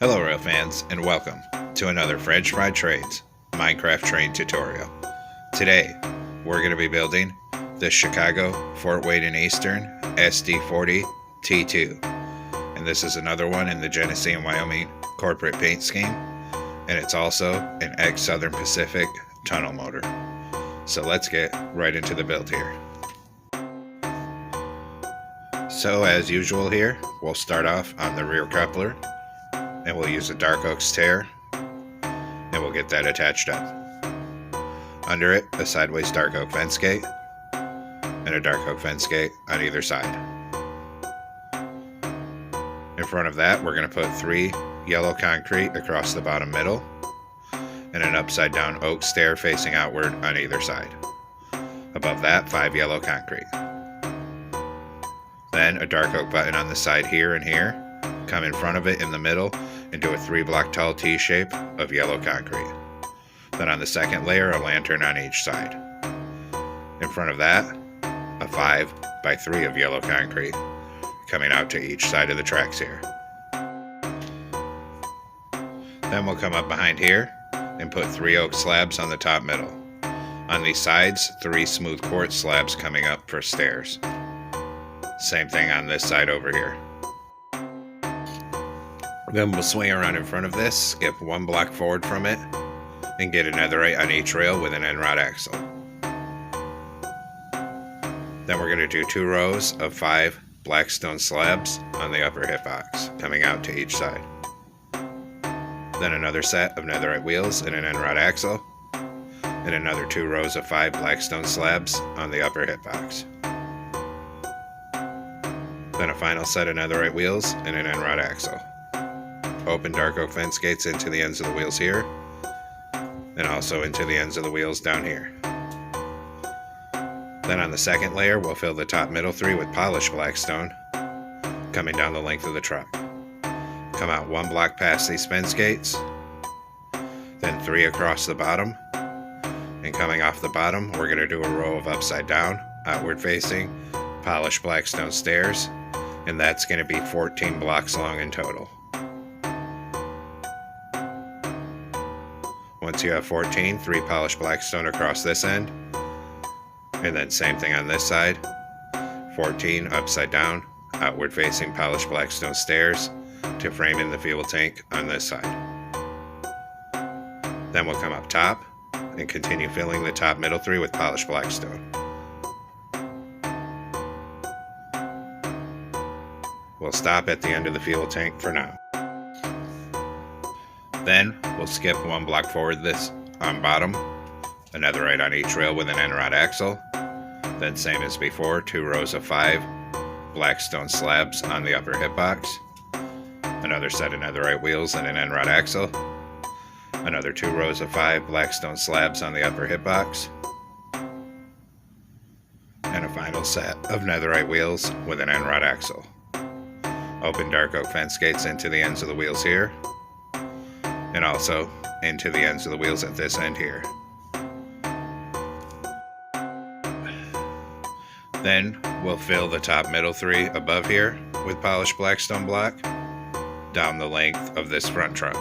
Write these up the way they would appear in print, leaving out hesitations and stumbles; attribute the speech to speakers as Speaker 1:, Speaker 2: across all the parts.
Speaker 1: Hello rail fans, and welcome to another French Fried Trades Minecraft train tutorial. Today we're going to be building the Chicago, Fort Wayne and Eastern SD40-T2, and this is another one in the Genesee and Wyoming corporate paint scheme, and it's also an ex-Southern Pacific tunnel motor. So let's get right into the build here. So as usual here, we'll start off on the rear coupler, and we'll use a dark oak stair, and we'll get that attached up. Under it, a sideways dark oak fence gate, and a dark oak fence gate on either side. In front of that, we're going to put 3 yellow concrete across the bottom middle, and an upside down oak stair facing outward on either side. Above that, 5 yellow concrete. Then a dark oak button on the side here and here. Come in front of it in the middle and do a 3-block tall T shape of yellow concrete. Then on the second layer, a lantern on each side. In front of that, a 5x3 of yellow concrete coming out to each side of the tracks here. Then we'll come up behind here and put 3 oak slabs on the top middle. On these sides, 3 smooth quartz slabs coming up for stairs. Same thing on this side over here. Then we'll swing around in front of this, skip 1 block forward from it, and get a netherite on each rail with an end rod axle. Then we're going to do 2 rows of 5 black stone slabs on the upper hitbox, coming out to each side. Then another set of netherite wheels and an end rod axle, and another 2 rows of 5 black stone slabs on the upper hitbox. Then a final set of netherite wheels and an end rod axle. Open dark oak fence gates into the ends of the wheels here, and also into the ends of the wheels down here. Then on the second layer, we'll fill the top middle 3 with polished black stone, coming down the length of the truck. Come out 1 block past these fence gates, then 3 across the bottom, and coming off the bottom, we're going to do a row of upside down, outward facing, polished black stone stairs, and that's going to be 14 blocks long in total. Once you have 14, 3 polished black stone across this end, and then same thing on this side, 14 upside down, outward facing polished black stone stairs to frame in the fuel tank on this side. Then we'll come up top and continue filling the top middle 3 with polished black stone. We'll stop at the end of the fuel tank for now. Then we'll skip 1 block forward this on bottom, a netherite on each rail with an end rod axle, then same as before, 2 rows of 5 black stone slabs on the upper hitbox, another set of netherite wheels and an end rod axle, another 2 rows of 5 black stone slabs on the upper hitbox, and a final set of netherite wheels with an end rod axle. Open dark oak fence gates into the ends of the wheels here, and also into the ends of the wheels at this end here. Then we'll fill the top middle 3 above here with polished black stone block down the length of this front truck.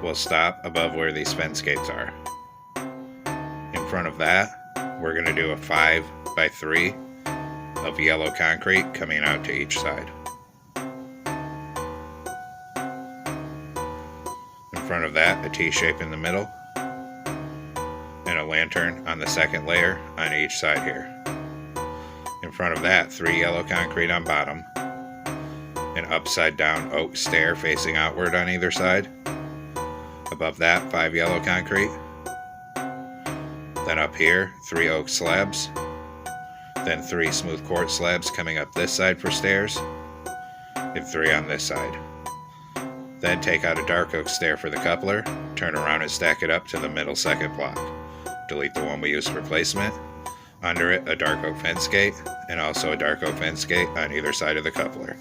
Speaker 1: We'll stop above where these fence gates are. In front of that, we're going to do a 5x3 of yellow concrete coming out to each side. In front of that, a T shape in the middle, and a lantern on the second layer on each side here. In front of that, 3 yellow concrete on bottom, an upside down oak stair facing outward on either side. Above that, 5 yellow concrete. Then up here, 3 oak slabs, then 3 smooth quartz slabs coming up this side for stairs, and 3 on this side. Then take out a dark oak stair for the coupler, turn around and stack it up to the middle second block. Delete the one we used for placement. Under it, a dark oak fence gate, and also a dark oak fence gate on either side of the coupler.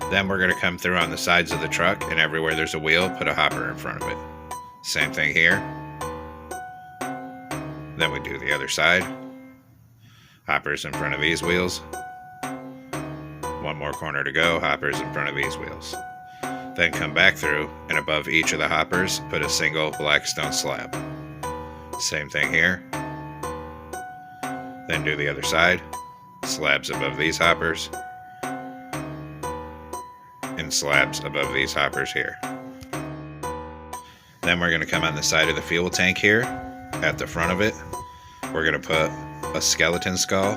Speaker 1: Then we're going to come through on the sides of the truck, and everywhere there's a wheel, put a hopper in front of it. Same thing here. Then we do the other side. Hoppers in front of these wheels. One more corner to go, hoppers in front of these wheels. Then come back through, and above each of the hoppers, put a single black stone slab. Same thing here. Then do the other side. Slabs above these hoppers. And slabs above these hoppers here. Then we're going to come on the side of the fuel tank here. At the front of it, we're going to put a skeleton skull,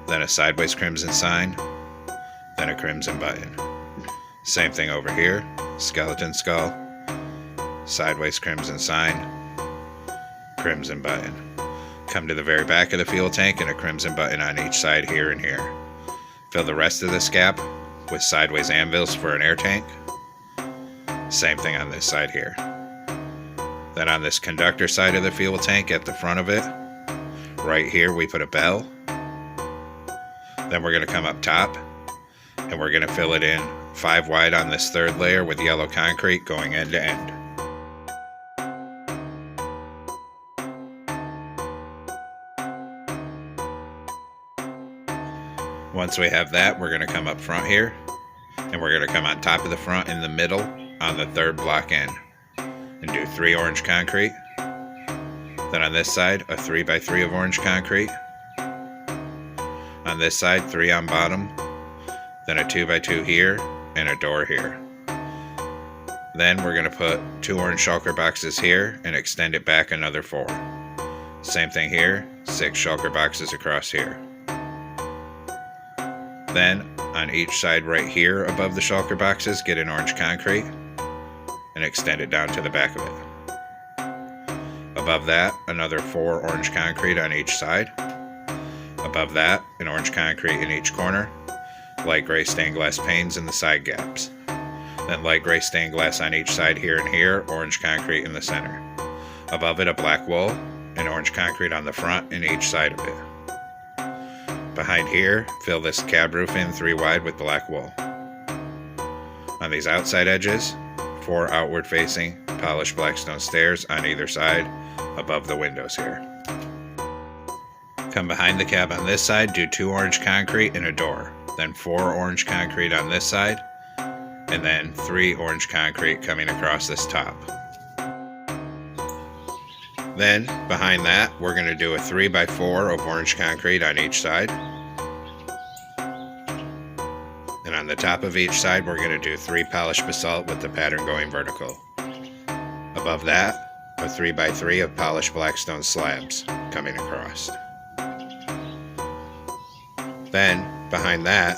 Speaker 1: then a sideways crimson sign, then a crimson button. Same thing over here, skeleton skull, sideways crimson sign, crimson button. Come to the very back of the fuel tank and a crimson button on each side here and here. Fill the rest of this gap with sideways anvils for an air tank. Same thing on this side here. Then on this conductor side of the fuel tank at the front of it, right here we put a bell. Then we're going to come up top and we're going to fill it in 5 wide on this third layer with yellow concrete going end to end. Once we have that, we're going to come up front here and we're going to come on top of the front in the middle on the third block end and do 3 orange concrete. Then on this side, a 3x3 of orange concrete. On this side, 3 on bottom. Then a 2x2 here and a door here. Then we're going to put 2 orange shulker boxes here and extend it back another 4. Same thing here, 6 shulker boxes across here. Then on each side right here above the shulker boxes, get an orange concrete and extend it down to the back of it. Above that, another 4 orange concrete on each side. Above that, an orange concrete in each corner. Light gray stained glass panes in the side gaps. Then light gray stained glass on each side here and here, orange concrete in the center. Above it, a black wool and orange concrete on the front and each side of it. Behind here, fill this cab roof in 3 wide with black wool. On these outside edges, 4 outward facing polished black stone stairs on either side above the windows here. Come behind the cab on this side, do 2 orange concrete and a door. Then 4 orange concrete on this side, and then 3 orange concrete coming across this top. Then, behind that, we're going to do a 3x4 of orange concrete on each side. And on the top of each side, we're going to do 3 polished basalt with the pattern going vertical. Above that, a 3x3 of polished black stone slabs coming across. Then, behind that,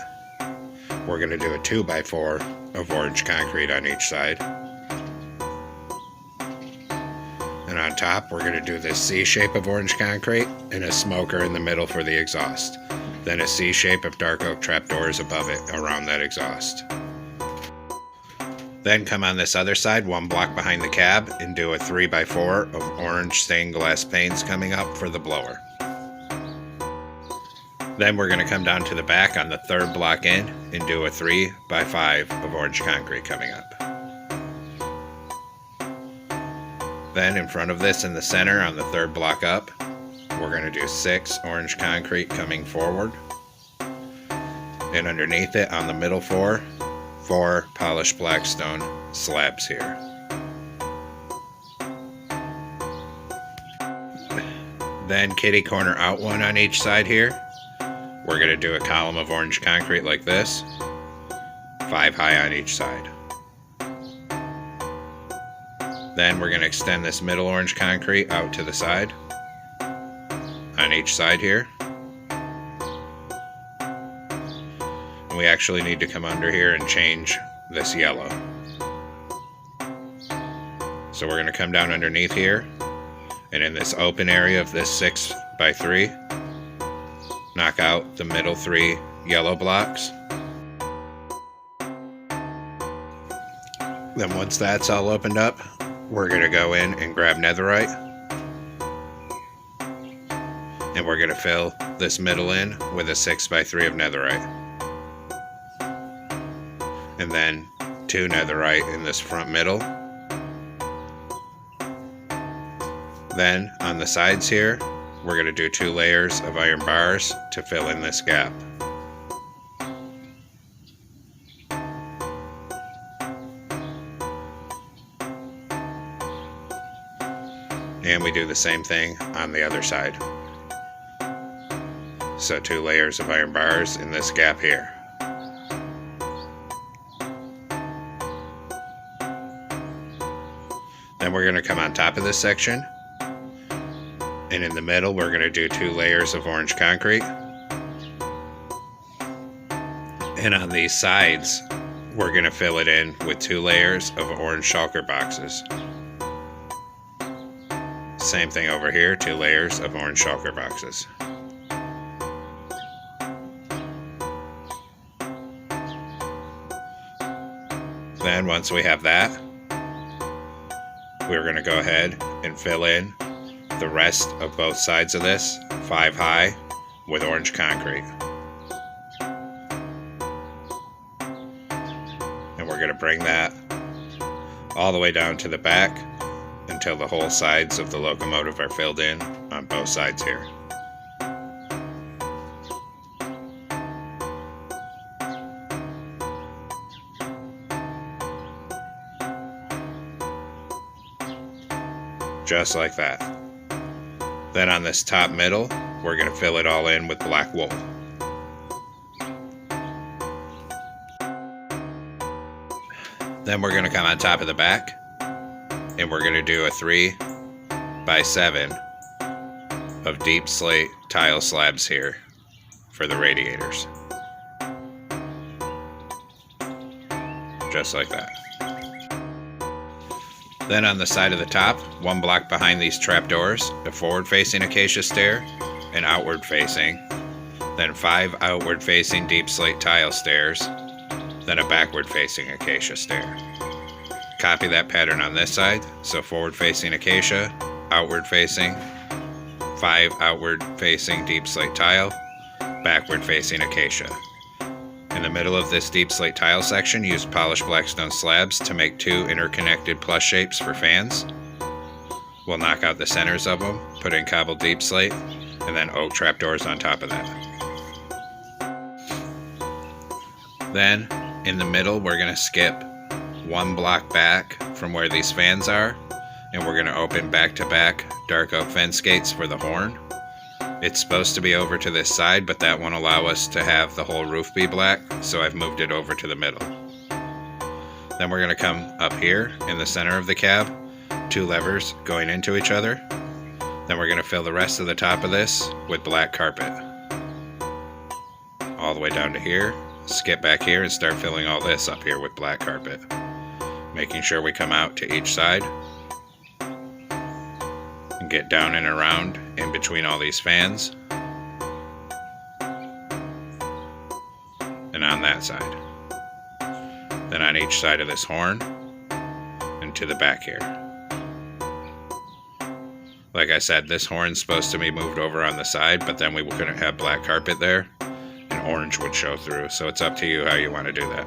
Speaker 1: we're going to do a 2x4 of orange concrete on each side. And on top, we're going to do this C shape of orange concrete and a smoker in the middle for the exhaust. Then a C shape of dark oak trapdoors above it around that exhaust. Then come on this other side, 1 block behind the cab, and do a 3x4 of orange stained glass panes coming up for the blower. Then we're going to come down to the back on the 3rd block in and do a 3x5 of orange concrete coming up. Then in front of this in the center on the 3rd block up, we're going to do 6 orange concrete coming forward. And underneath it on the middle 4 polished black stone slabs here. Then kitty corner out 1 on each side here. We're going to do a column of orange concrete like this, 5 high on each side. Then we're going to extend this middle orange concrete out to the side, on each side here. And we actually need to come under here and change this yellow. So we're going to come down underneath here, and in this open area of this 6x3, knock out the middle 3 yellow blocks. Then once that's all opened up, we're going to go in and grab netherite. And we're going to fill this middle in with a 6x3 of netherite. And then 2 netherite in this front middle. Then on the sides here, we're going to do 2 layers of iron bars to fill in this gap. And we do the same thing on the other side. So 2 layers of iron bars in this gap here. Then we're going to come on top of this section, and in the middle we're going to do 2 layers of orange concrete. And on these sides we're going to fill it in with 2 layers of orange shulker boxes. Same thing over here, 2 layers of orange shulker boxes. Then once we have that, we're going to go ahead and fill in the rest of both sides of this 5 high with orange concrete. And we're going to bring that all the way down to the back until the whole sides of the locomotive are filled in on both sides here. Just like that. Then on this top middle, we're going to fill it all in with black wool. Then we're going to come on top of the back, and we're going to do a 3x7 of deep slate tile slabs here for the radiators. Just like that. Then on the side of the top, 1 block behind these trapdoors, a forward-facing acacia stair, and outward-facing, then 5 outward-facing deep slate tile stairs, then a backward-facing acacia stair. Copy that pattern on this side, so forward-facing acacia, outward-facing, 5 outward-facing deep slate tile, backward-facing acacia. In the middle of this deep slate tile section, use polished blackstone slabs to make 2 interconnected plus shapes for fans. We'll knock out the centers of them, put in cobbled deep slate, and then oak trapdoors on top of that. Then, in the middle, we're going to skip 1 block back from where these fans are, and we're going to open back-to-back dark oak fence gates for the horn. It's supposed to be over to this side, but that won't allow us to have the whole roof be black, so I've moved it over to the middle. Then we're going to come up here in the center of the cab, 2 levers going into each other. Then we're going to fill the rest of the top of this with black carpet. All the way down to here, skip back here and start filling all this up here with black carpet. Making sure we come out to each side. And get down and around in between all these fans. And on that side. Then on each side of this horn and to the back here. Like I said, this horn's supposed to be moved over on the side, but then we couldn't have black carpet there and orange would show through, so it's up to you how you want to do that.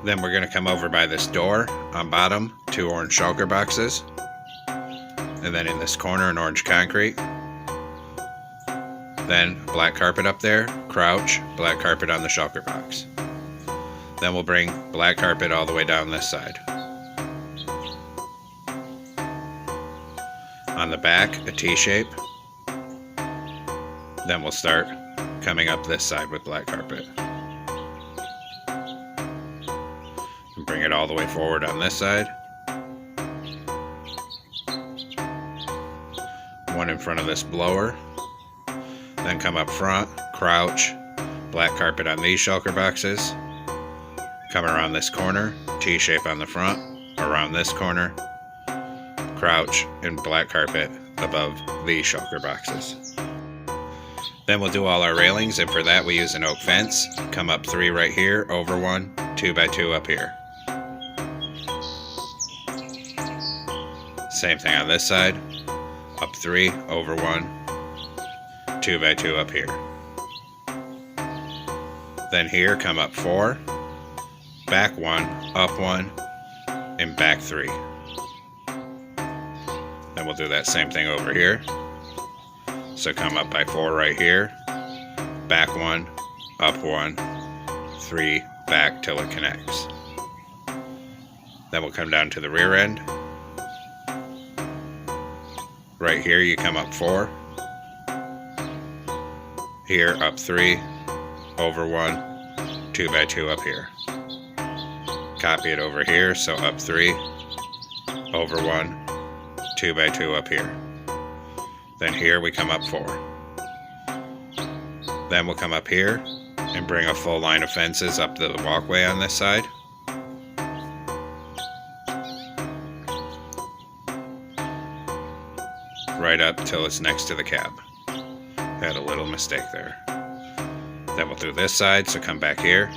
Speaker 1: Then we're going to come over by this door on bottom, 2 orange shulker boxes. And then in this corner, an orange concrete. Then black carpet up there, crouch, black carpet on the shulker box. Then we'll bring black carpet all the way down this side. On the back, a T-shape. Then we'll start coming up this side with black carpet. And bring it all the way forward on this side. 1 in front of this blower. Then come up front, crouch, black carpet on these shulker boxes. Come around this corner, T-shape on the front, around this corner, crouch, and black carpet above these shulker boxes. Then we'll do all our railings, and for that we use an oak fence. Come up 3 right here, over 1, 2 by 2 up here. Same thing on this side. Up 3, over 1, 2 by 2 up here. Then here, come up 4, back 1, up 1, and back 3. Then we'll do that same thing over here. So come up by 4 right here, back 1, up 1, 3, back till it connects. Then we'll come down to the rear end. Right here you come up 4, here up 3, over 1, 2 by 2 up here. Copy it over here, so up 3, over 1, 2 by 2 up here. Then here we come up 4. Then we'll come up here and bring a full line of fences up to the walkway on this side. Right up till it's next to the cab. Had a little mistake there. Then we'll do this side, so come back here,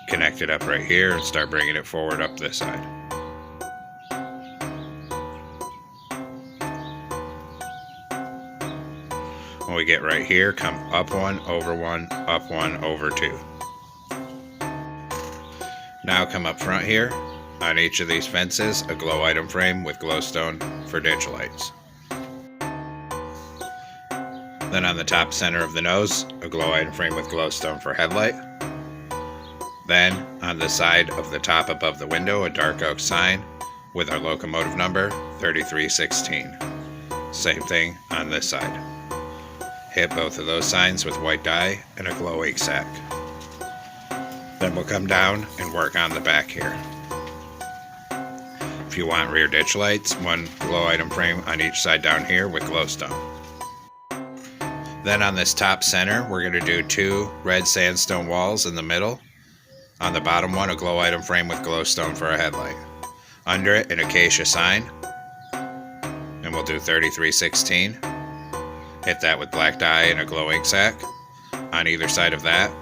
Speaker 1: connect it up right here, and start bringing it forward up this side. When we get right here, come up 1, over 1, up 1, over 2. Now come up front here. On each of these fences, a glow item frame with glowstone for ditch lights. Then on the top center of the nose, a glow item frame with glowstone for headlight. Then on the side of the top above the window, a dark oak sign with our locomotive number 3316. Same thing on this side. Hit both of those signs with white dye and a glow ink sack. Then we'll come down and work on the back here. If you want rear ditch lights, one glow item frame on each side down here with glowstone. Then on this top center, we're going to do 2 red sandstone walls in the middle. On the bottom one, a glow item frame with glowstone for a headlight. Under it, an acacia sign. And we'll do 3316. Hit that with black dye and a glow ink sack. On either side of that,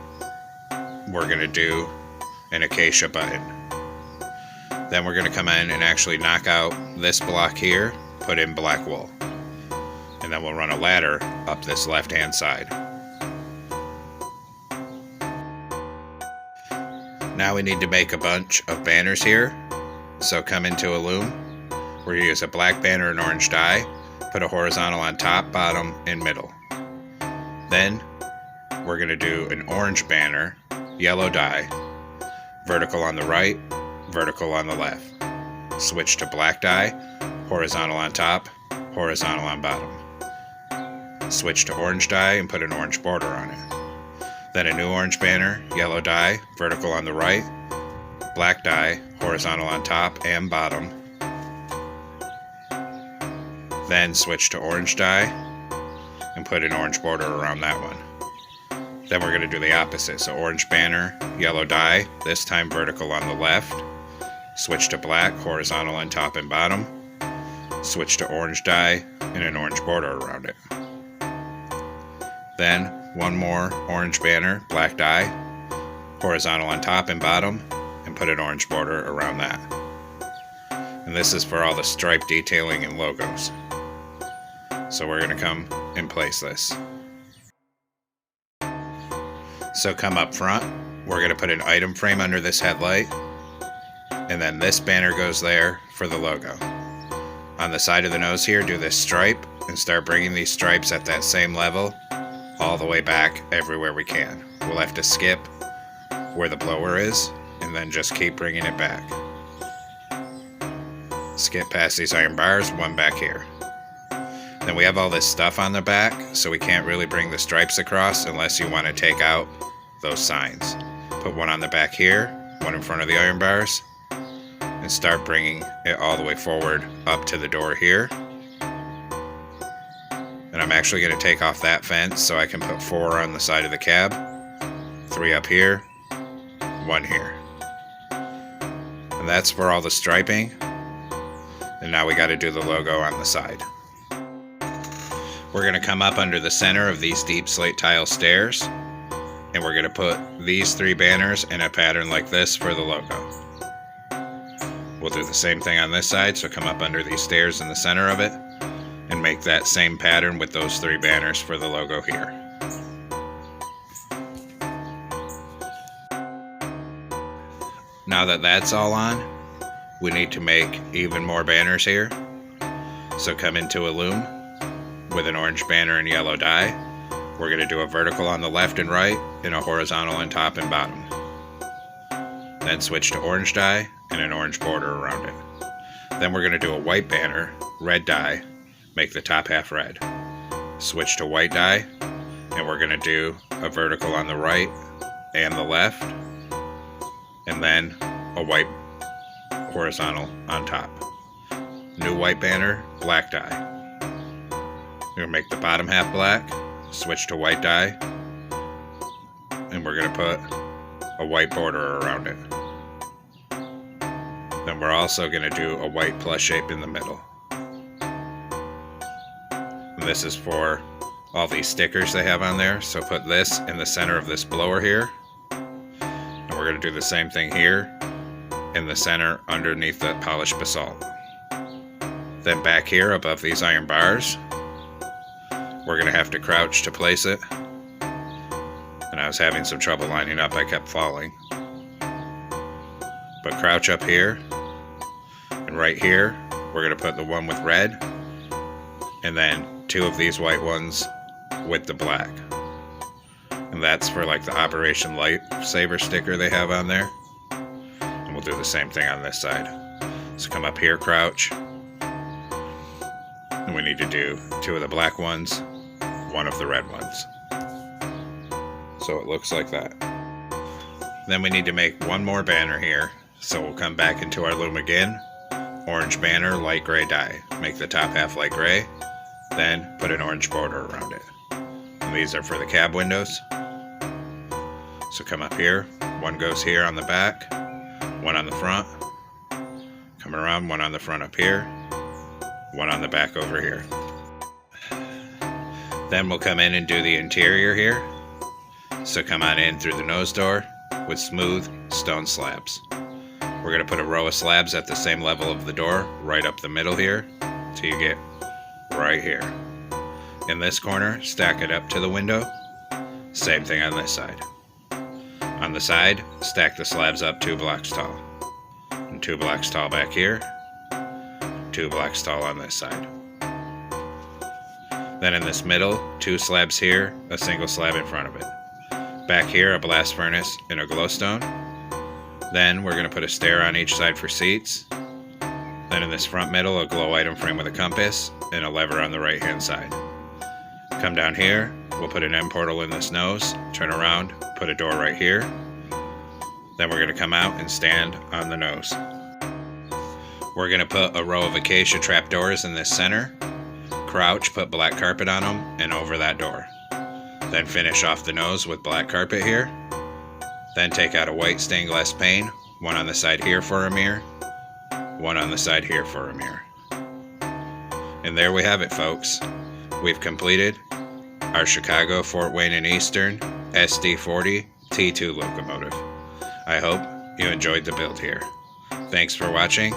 Speaker 1: we're going to do an acacia button. Then we're going to come in and actually knock out this block here, put in black wool. And then we'll run a ladder up this left-hand side. Now we need to make a bunch of banners here. So come into a loom. We're going to use a black banner and orange dye. Put a horizontal on top, bottom, and middle. Then we're going to do an orange banner, yellow dye, vertical on the right, vertical on the left. Switch to black dye, horizontal on top, horizontal on bottom. Switch to orange dye and put an orange border on it. Then a new orange banner, yellow dye, vertical on the right, black dye, horizontal on top and bottom. Then switch to orange dye and put an orange border around that one. Then we're going to do the opposite. So orange banner, yellow dye, this time vertical on the left. Switch to black, horizontal on top and bottom. Switch to orange dye and an orange border around it. Then one more orange banner, black dye, horizontal on top and bottom, and put an orange border around that. And this is for all the stripe detailing and logos. So we're going to come and place this. So come up front, we're going to put an item frame under this headlight, and then this banner goes there for the logo. On the side of the nose here, do this stripe and start bringing these stripes at that same level all the way back everywhere we can. We'll have to skip where the blower is and then just keep bringing it back. Skip past these iron bars, one back here. Then we have all this stuff on the back, so we can't really bring the stripes across unless you want to take out those signs. Put one on the back here, one in front of the iron bars, and start bringing it all the way forward up to the door here. And I'm actually going to take off that fence so I can put 4 on the side of the cab, 3 up here, 1 here. And that's for all the striping. And now we got to do the logo on the side. We're going to come up under the center of these deep slate tile stairs, and we're going to put these 3 banners in a pattern like this for the logo. We'll do the same thing on this side, so come up under these stairs in the center of it and make that same pattern with those 3 banners for the logo here. Now that that's all on, we need to make even more banners here. So come into a loom with an orange banner and yellow die. We're going to do a vertical on the left and right and a horizontal on top and bottom. Then switch to orange die and an orange border around it. Then we're going to do a white banner, red die, make the top half red. Switch to white die, and we're going to do a vertical on the right and the left, and then a white horizontal on top. New white banner, black die. We're going to make the bottom half black, switch to white die, and we're going to put a white border around it. Then we're also going to do a white plus shape in the middle. And this is for all these stickers they have on there, so put this in the center of this blower here. And we're going to do the same thing here in the center underneath the polished basalt. Then back here above these iron bars, we're going to have to crouch to place it. And I was having some trouble lining up, I kept falling. But crouch up here, and right here, we're going to put the one with red, and then two of these white ones with the black. And that's for like the Operation Lifesaver sticker they have on there. And we'll do the same thing on this side. So come up here, crouch. And we need to do two of the black ones, one of the red ones. So it looks like that. Then we need to make one more banner here. So we'll come back into our loom again. Orange banner, light gray die. Make the top half light gray. Then put an orange border around it. And these are for the cab windows. So come up here. One goes here on the back. One on the front. Come around, one on the front up here. One on the back over here. Then we'll come in and do the interior here. So come on in through the nose door with smooth stone slabs. We're going to put a row of slabs at the same level of the door, right up the middle here, till you get right here. In this corner, stack it up to the window. Same thing on this side. On the side, stack the slabs up 2 blocks tall. And 2 blocks tall back here. 2 blocks tall on this side. Then in this middle, 2 slabs here, a single slab in front of it. Back here, a blast furnace and a glowstone. Then we're going to put a stair on each side for seats. Then in this front middle, a glow item frame with a compass and a lever on the right hand side. Come down here, we'll put an end portal in this nose, turn around, put a door right here. Then we're going to come out and stand on the nose. We're going to put a row of acacia trapdoors in this center. Crouch, put black carpet on them and over that door. Then finish off the nose with black carpet here. Then take out a white stained glass pane, one on the side here for a mirror, one on the side here for a mirror. And there we have it, folks. We've completed our Chicago, Fort Wayne and Eastern SD40-T2 locomotive. I hope you enjoyed the build here. Thanks for watching.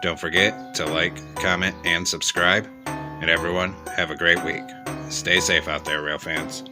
Speaker 1: Don't forget to like, comment, and subscribe. And everyone, have a great week. Stay safe out there, rail fans.